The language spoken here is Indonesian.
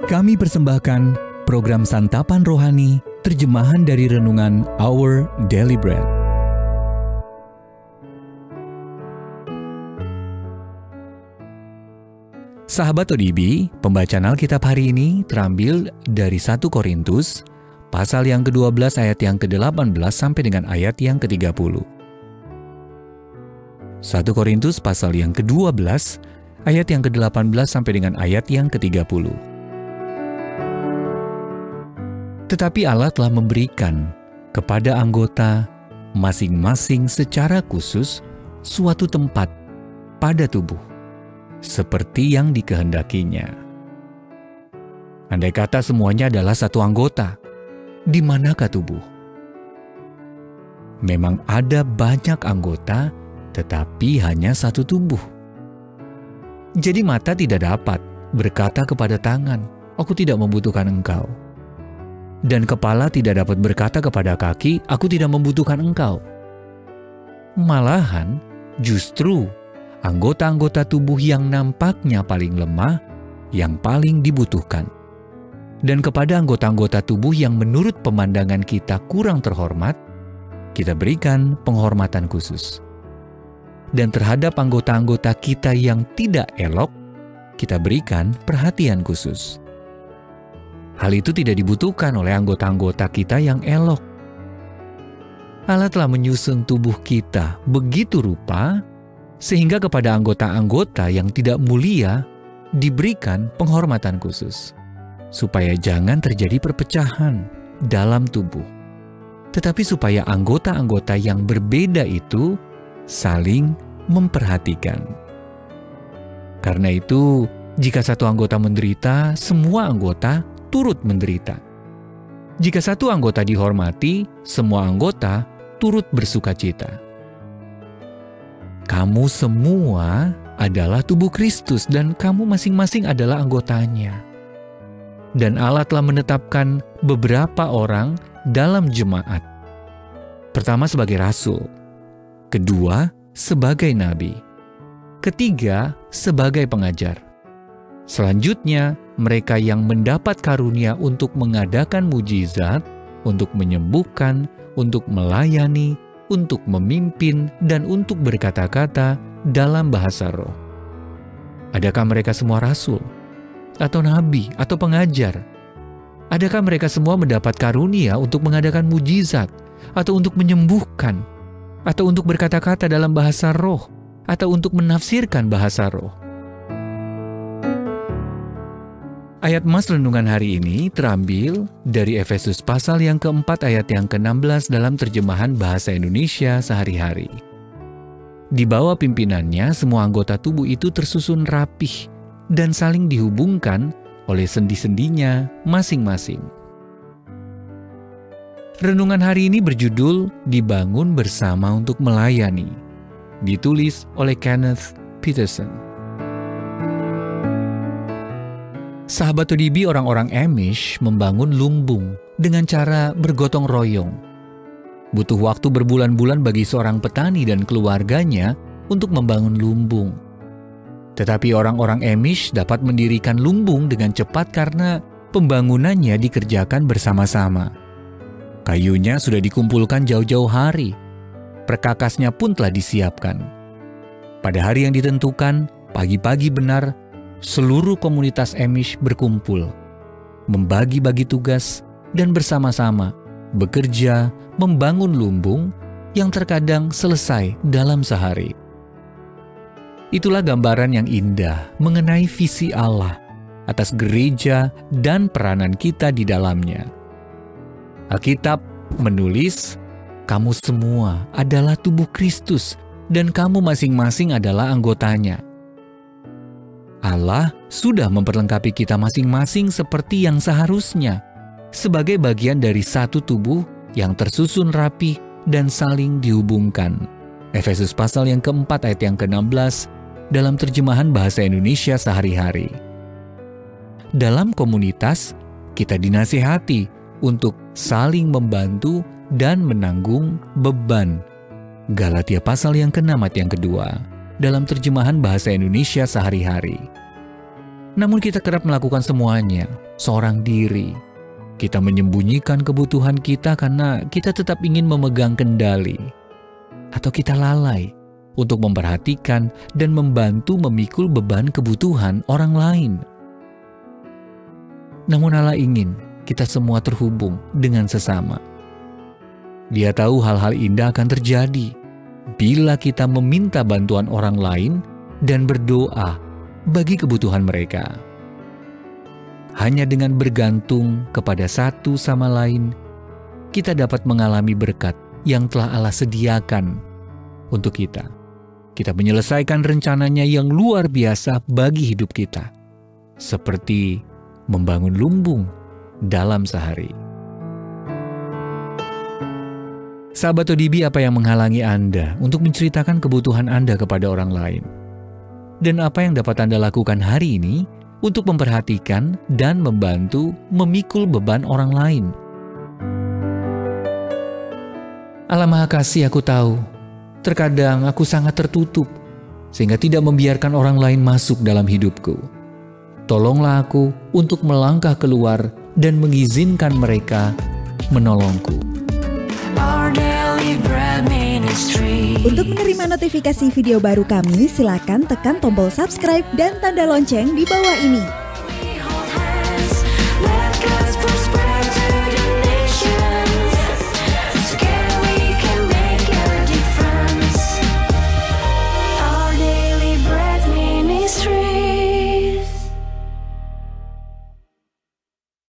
Kami persembahkan program Santapan Rohani, terjemahan dari renungan Our Daily Bread. Sahabat ODB, pembacaan Alkitab hari ini terambil dari 1 Korintus, pasal yang ke-12 ayat yang ke-18 sampai dengan ayat yang ke-30. 1 Korintus pasal yang ke-12, ayat yang ke-18 sampai dengan ayat yang ke-30. Tetapi Allah telah memberikan kepada anggota masing-masing secara khusus suatu tempat pada tubuh, seperti yang dikehendakinya. Andai kata semuanya adalah satu anggota, di manakah tubuh? Memang ada banyak anggota, tetapi hanya satu tubuh. Jadi mata tidak dapat berkata kepada tangan, "Aku tidak membutuhkan engkau." Dan kepala tidak dapat berkata kepada kaki, "Aku tidak membutuhkan engkau." Malahan, justru anggota-anggota tubuh yang nampaknya paling lemah, yang paling dibutuhkan. Dan kepada anggota-anggota tubuh yang menurut pemandangan kita kurang terhormat, kita berikan penghormatan khusus. Dan terhadap anggota-anggota kita yang tidak elok, kita berikan perhatian khusus. Hal itu tidak dibutuhkan oleh anggota-anggota kita yang elok. Allah telah menyusun tubuh kita begitu rupa, sehingga kepada anggota-anggota yang tidak mulia diberikan penghormatan khusus, supaya jangan terjadi perpecahan dalam tubuh, tetapi supaya anggota-anggota yang berbeda itu saling memperhatikan. Karena itu, jika satu anggota menderita, semua anggota turut menderita. Jika satu anggota dihormati, semua anggota turut bersukacita. Kamu semua adalah tubuh Kristus dan kamu masing-masing adalah anggotanya. Dan Allah telah menetapkan beberapa orang dalam jemaat. Pertama sebagai rasul, kedua sebagai nabi, ketiga sebagai pengajar. Selanjutnya, mereka yang mendapat karunia untuk mengadakan mujizat, untuk menyembuhkan, untuk melayani, untuk memimpin, dan untuk berkata-kata dalam bahasa roh. Adakah mereka semua rasul? Atau nabi? Atau pengajar? Adakah mereka semua mendapat karunia untuk mengadakan mujizat? Atau untuk menyembuhkan? Atau untuk berkata-kata dalam bahasa roh? Atau untuk menafsirkan bahasa roh? Ayat Mas renungan hari ini terambil dari Efesus pasal yang keempat ayat yang ke-16 dalam terjemahan bahasa Indonesia sehari-hari. Di bawah pimpinannya, semua anggota tubuh itu tersusun rapih dan saling dihubungkan oleh sendi-sendinya masing-masing. Renungan hari ini berjudul Dibangun Bersama untuk Melayani, ditulis oleh Kenneth Peterson. Sahabat ODB, orang-orang Amish membangun lumbung dengan cara bergotong royong. Butuh waktu berbulan-bulan bagi seorang petani dan keluarganya untuk membangun lumbung. Tetapi orang-orang Amish dapat mendirikan lumbung dengan cepat karena pembangunannya dikerjakan bersama-sama. Kayunya sudah dikumpulkan jauh-jauh hari. Perkakasnya pun telah disiapkan. Pada hari yang ditentukan, pagi-pagi benar, seluruh komunitas Amish berkumpul, membagi-bagi tugas, dan bersama-sama bekerja membangun lumbung yang terkadang selesai dalam sehari. Itulah gambaran yang indah mengenai visi Allah atas gereja dan peranan kita di dalamnya. Alkitab menulis, "Kamu semua adalah tubuh Kristus dan kamu masing-masing adalah anggotanya." Allah sudah memperlengkapi kita masing-masing seperti yang seharusnya, sebagai bagian dari satu tubuh yang tersusun rapi dan saling dihubungkan. Efesus pasal yang keempat ayat yang ke-16 dalam terjemahan bahasa Indonesia sehari-hari. Dalam komunitas, kita dinasihati untuk saling membantu dan menanggung beban. Galatia pasal yang ke-6 ayat yang kedua dalam terjemahan bahasa Indonesia sehari-hari. Namun kita kerap melakukan semuanya seorang diri. Kita menyembunyikan kebutuhan kita karena kita tetap ingin memegang kendali. Atau kita lalai untuk memperhatikan dan membantu memikul beban kebutuhan orang lain. Namun Allah ingin kita semua terhubung dengan sesama. Dia tahu hal-hal indah akan terjadi bila kita meminta bantuan orang lain dan berdoa bagi kebutuhan mereka. Hanya dengan bergantung kepada satu sama lain, kita dapat mengalami berkat yang telah Allah sediakan untuk kita. Kita menyelesaikan rencananya yang luar biasa bagi hidup kita, seperti membangun lumbung dalam sehari. Sahabat ODB, apa yang menghalangi Anda untuk menceritakan kebutuhan Anda kepada orang lain? Dan apa yang dapat Anda lakukan hari ini untuk memperhatikan dan membantu memikul beban orang lain? Allah Maha Kasih, aku tahu, terkadang aku sangat tertutup, sehingga tidak membiarkan orang lain masuk dalam hidupku. Tolonglah aku untuk melangkah keluar dan mengizinkan mereka menolongku. Untuk menerima notifikasi video baru kami, silakan tekan tombol subscribe dan tanda lonceng di bawah ini.